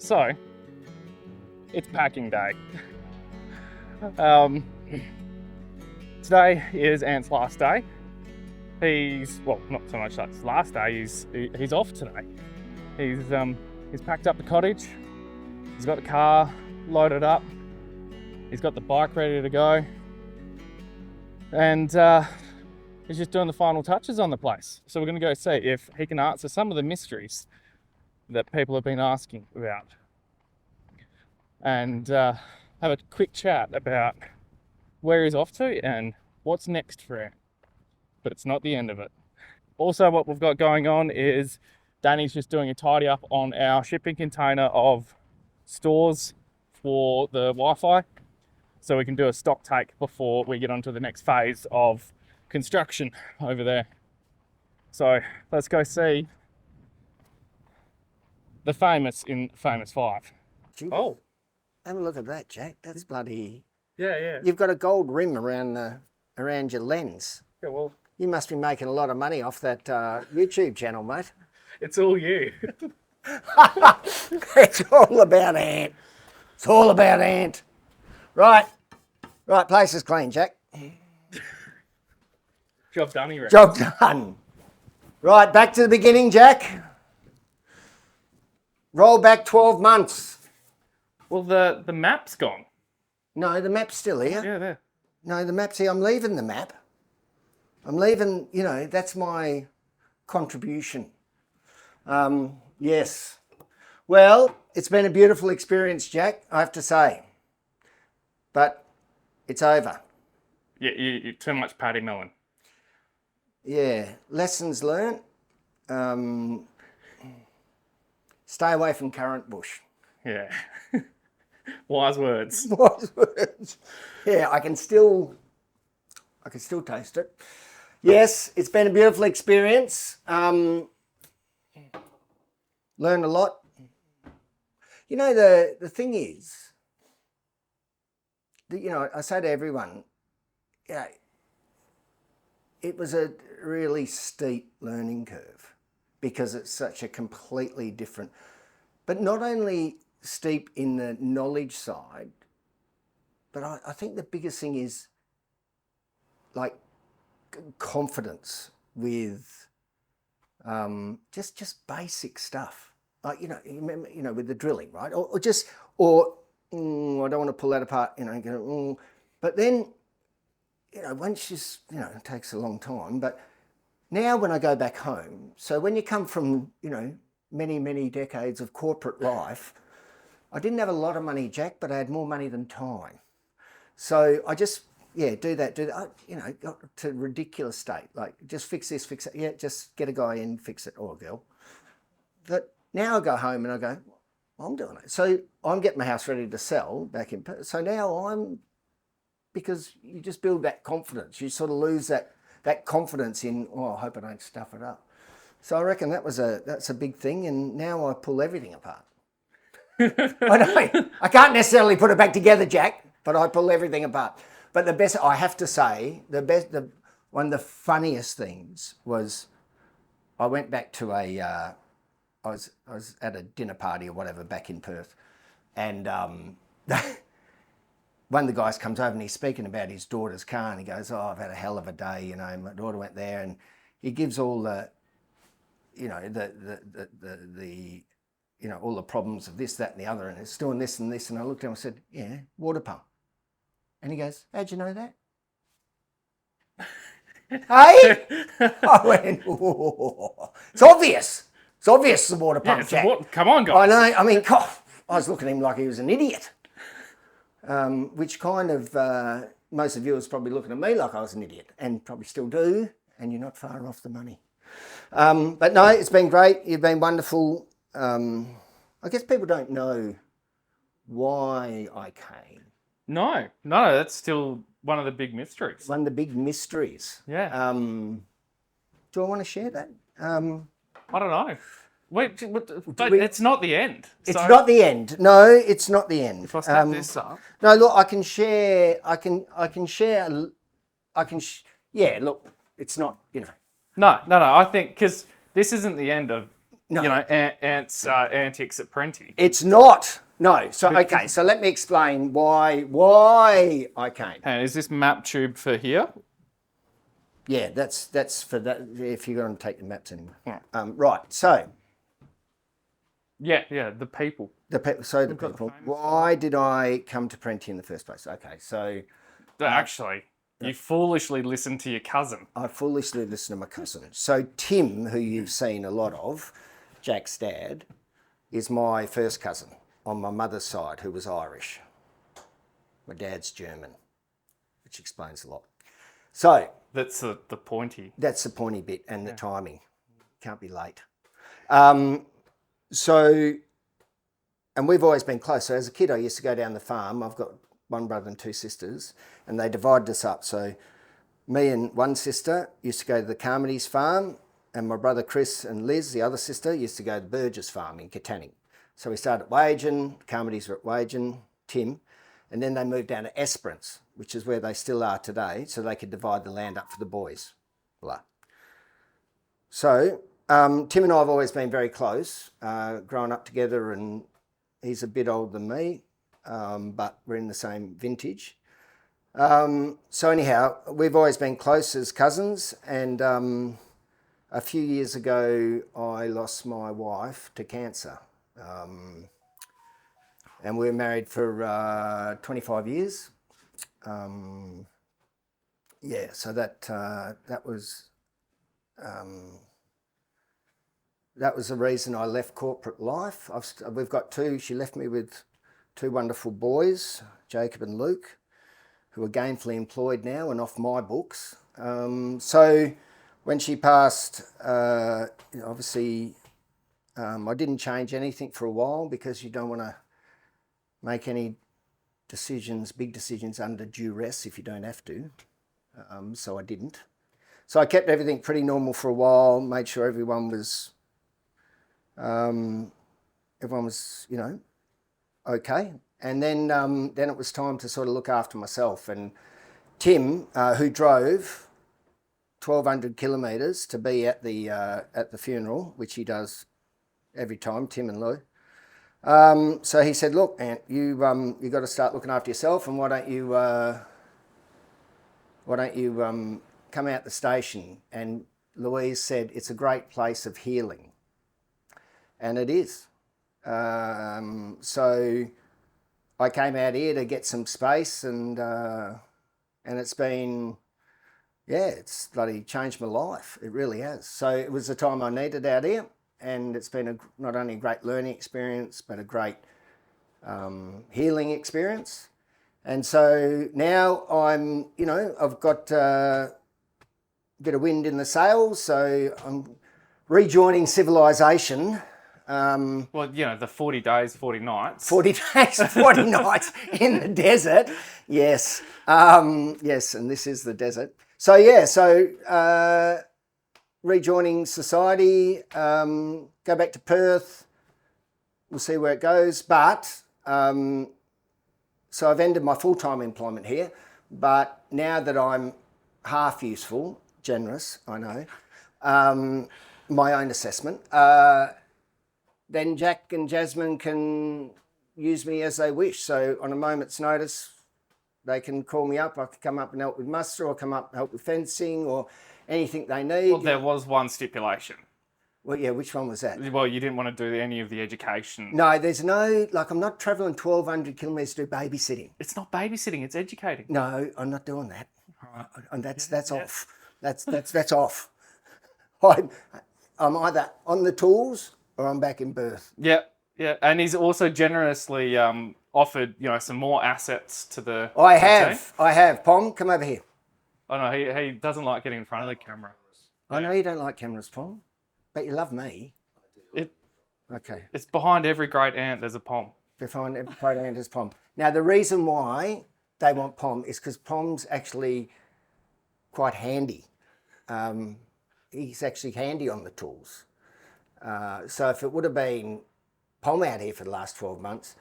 So, it's packing day. Today is Ant's last day. Well, not so much that's his last day, he's off today. He's packed up the cottage, he's got the car loaded up, he's got the bike ready to go, and he's just doing the final touches on the place. So we're going to go see if he can answer some of the mysteries that people have been asking about, and have a quick chat about where he's off to and what's next for him. But it's not the end of it. Also, what we've got going on is Danny's just doing a tidy up on our shipping container of stores for the Wi-Fi, so we can do a stock take before we get onto the next phase of construction over there. So let's go see the famous in Famous 5. Oh, have a look at that, Jack. That's bloody. Yeah. You've got a gold rim around your lens. Yeah, well, You must be making a lot of money off that YouTube channel, mate. it's all you. It's all about Ant. It's all about Ant. Right, place is clean, Jack. Job done, you reckon? Job done. Right, back to the beginning, Jack. Roll back 12 months. Well, the map's gone. No, the map's still here. Yeah, there. No, the map's here. I'm leaving the map. I'm leaving, that's my contribution. Yes. Well, it's been a beautiful experience, Jack, I have to say. But it's over. Yeah, you're too much Paddy Melon. Yeah. Lessons learnt. Stay away from currant bush. Yeah. Wise words. Wise words. Yeah, I can still taste it. Yes, it's been a beautiful experience. Learned a lot. The thing is, I say to everyone, it was a really steep learning curve because it's such a completely different, but not only steep in the knowledge side, but I think the biggest thing is like confidence with just basic stuff, like with the drilling, right? Or I don't want to pull that apart, but then once it takes a long time. But now when I go back home, so when you come from many decades of corporate life, I didn't have a lot of money, Jack, but I had more money than time. So I just do that, got to a ridiculous state. Like, just fix this, fix it. Yeah, just get a guy in, fix it, or a girl. But now I go home and I go, well, I'm doing it. So I'm getting my house ready to sell back in. So now because you just build that confidence. You sort of lose that confidence in, I hope I don't stuff it up. So I reckon that's a big thing. And now I pull everything apart. I can't necessarily put it back together, Jack, but I pull everything apart. But the best, I have to say, one of the funniest things was I went back to I was at a dinner party or whatever back in Perth, and one of the guys comes over and he's speaking about his daughter's car, and he goes, I've had a hell of a day, my daughter went there, and he gives all the, all the problems of this, that, and the other, and it's doing this and this, and I looked at him and I said, yeah, water pump. And he goes, how'd you know that? Hey? I went, it's obvious. It's obvious the water pump, Jack. Come on, guys. I know. I mean, I was looking at him like he was an idiot. Which kind of, most of you was probably looking at me like I was an idiot, and probably still do, and you're not far off the money. But no, it's been great. You've been wonderful. I guess people don't know why I came. No, that's still one of the big mysteries. One of the big mysteries. Yeah. Do I want to share that? I don't know. Wait, but it's not the end. It's not the end. No, it's not the end. If I step this up. No, look, I can share. Yeah, look, it's not. No. I think because this isn't the end of you know, Ant's antics at Prenty. It's not. No. So okay. So let me explain why I came. And is this map tube for here? Yeah, that's for that. If you're going to take the maps anymore. Yeah. Right. So Yeah, the people. the people. Why did I come to Prenty in the first place? Okay. So Actually, you foolishly listened to your cousin. I foolishly listened to my cousin. So Tim, who you've seen a lot of, Jack's dad, is my first cousin on my mother's side, who was Irish. My dad's German, which explains a lot. So That's the pointy. that's the pointy bit and the timing. Can't be late. And we've always been close. So as a kid, I used to go down the farm. I've got one brother and two sisters, and they divided us up. So me and one sister used to go to the Carmody's farm, and my brother Chris and Liz, the other sister, used to go to the Burgess farm in Katanning. So we started at Wagen, Carmody's were at Wagen, Tim, and then they moved down to Esperance, which is where they still are today, so they could divide the land up for the boys. Blah. So Tim and I have always been very close, growing up together, and he's a bit older than me, but we're in the same vintage. So anyhow, we've always been close as cousins, and a few years ago I lost my wife to cancer. And we were married for 25 years. So that was the reason I left corporate life. We've got she left me with two wonderful boys, Jacob and Luke, who are gainfully employed now and off my books. So when she passed, obviously I didn't change anything for a while, because you don't want to make any big decisions under duress if you don't have to. So I didn't. So I kept everything pretty normal for a while, made sure everyone was okay. And then it was time to sort of look after myself. And Tim, who drove 1,200 kilometres to be at the funeral, which he does every time, Tim and Lou. So he said, "Look, Ant, you got to start looking after yourself, and why don't you come out the station?" And Louise said, "It's a great place of healing," and it is. So I came out here to get some space, and it's been, it's bloody changed my life. It really has. So it was the time I needed out here, and it's been not only a great learning experience, but a great healing experience. And so now I've got a bit of wind in the sails, so I'm rejoining civilization. Well, the 40 days, 40 nights. 40 days, 40 nights in the desert. Yes. Yes, and this is the desert. So, rejoining society, go back to Perth. We'll see where it goes. But, so I've ended my full-time employment here. But now that I'm half useful, generous, I know, my own assessment, then Jack and Jasmine can use me as they wish. So on a moment's notice, they can call me up. I can come up and help with muster, or come up and help with fencing, or anything they need. Well, there was one stipulation. Well, yeah, which one was that? Well, you didn't want to do any of the education. No, there's no, I'm not travelling 1,200 kilometres to do babysitting. It's not babysitting, it's educating. No, I'm not doing that. Right. And that's off. That's off. I'm either on the tools or I'm back in Perth. Yeah. And he's also generously offered, some more assets to the I have. Pom, come over here. Oh no, he doesn't like getting in front of the camera. I know you don't like cameras, Pom, but you love me. Okay. It's behind every great ant there's a Pom. Behind every great ant there's Pom. Now the reason why they want Pom is because Pom's actually quite handy. He's actually handy on the tools. So if it would have been Pom out here for the last 12 months,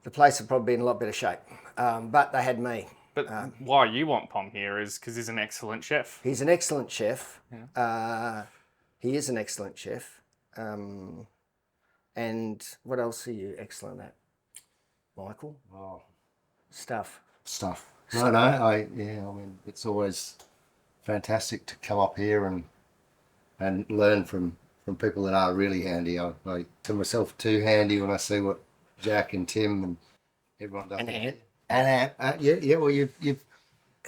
the place would probably be in a lot better shape. But they had me. But why you want Pom here is because he's an excellent chef. He's an excellent chef. Yeah. He is an excellent chef. And what else are you excellent at, Michael? Oh, Stuff. stuff. No, I mean, it's always fantastic to come up here and learn from people that are really handy. I consider myself too handy when I see what Jack and Tim and everyone does. And Ant. And Ant, yeah. Well, you've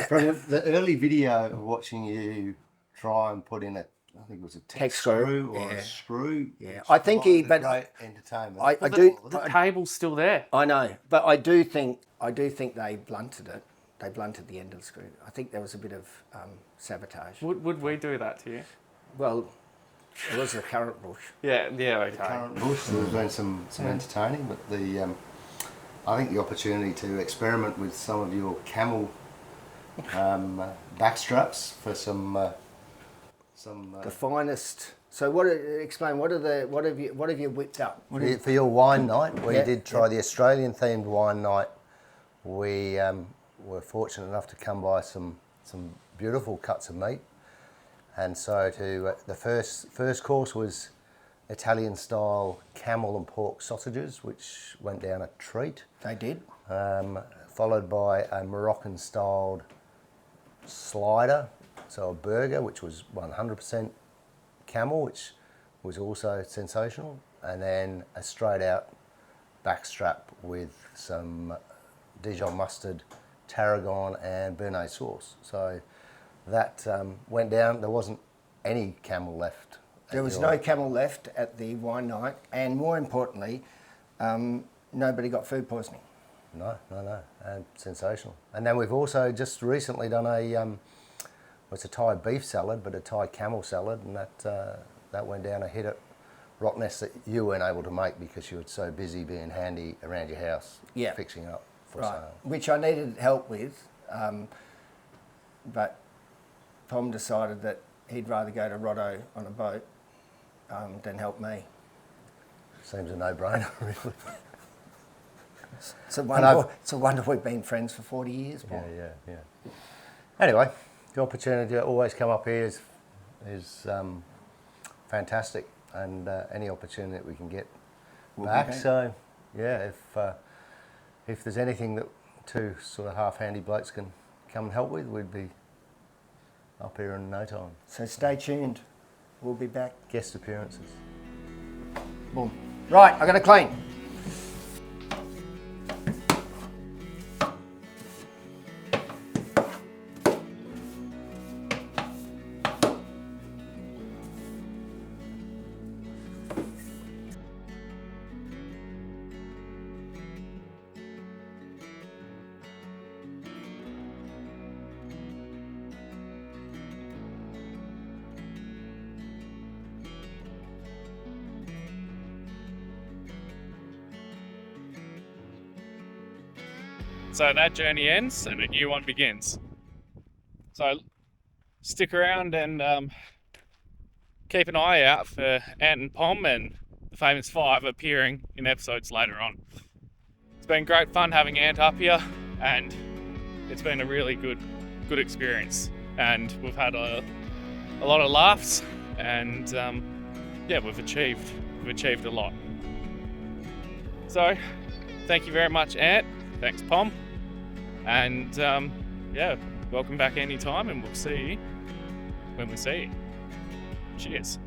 from the early video of watching you try and put in I think it was a text screw or a screw. Yeah, I think great entertainment. I do. The table's still there. I know, but I do think they blunted it. They blunted the end of the screw. I think there was a bit of sabotage. Would we do that to you? Well, it was a currant bush. Yeah, okay. Current bush. There's been some entertaining, but I think the opportunity to experiment with some of your camel backstraps for some The finest. So explain what have you whipped up? for your wine night. We Yeah, did try the Australian themed wine night. We were fortunate enough to come by some beautiful cuts of meat, and so the first course was Italian style camel and pork sausages, which went down a treat. They did. Followed by a Moroccan styled slider, so a burger which was 100% camel, which was also sensational, and then a straight out backstrap with some Dijon mustard, tarragon and Béarnaise sauce. So that went down. There wasn't any camel left. There was no camel left at the wine night, and more importantly, nobody got food poisoning. No, and sensational. And then we've also just recently done it's a Thai beef salad, but a Thai camel salad, and that went down a hit at Rottnest that you weren't able to make because you were so busy being handy around your house, fixing up for sale. Which I needed help with, but Tom decided that he'd rather go to Rotto on a boat than help me. Seems a no-brainer, really. It's a wonder we've been friends for 40 years, Paul. Yeah. Anyway, the opportunity to always come up here is fantastic, and any opportunity that we can get back. So, yeah, if there's anything that two sort of half-handy blokes can come and help with, we'd be up here in no time. So stay tuned. We'll be back. Guest appearances. Boom. Right, I got to clean. So that journey ends and a new one begins. So stick around and keep an eye out for Ant and Pom and the Famous Five appearing in episodes later on. It's been great fun having Ant up here, and it's been a really good experience. And we've had a lot of laughs, and we've achieved a lot. So thank you very much, Ant. Thanks, Pom. And welcome back anytime, and we'll see you when we see you. Cheers.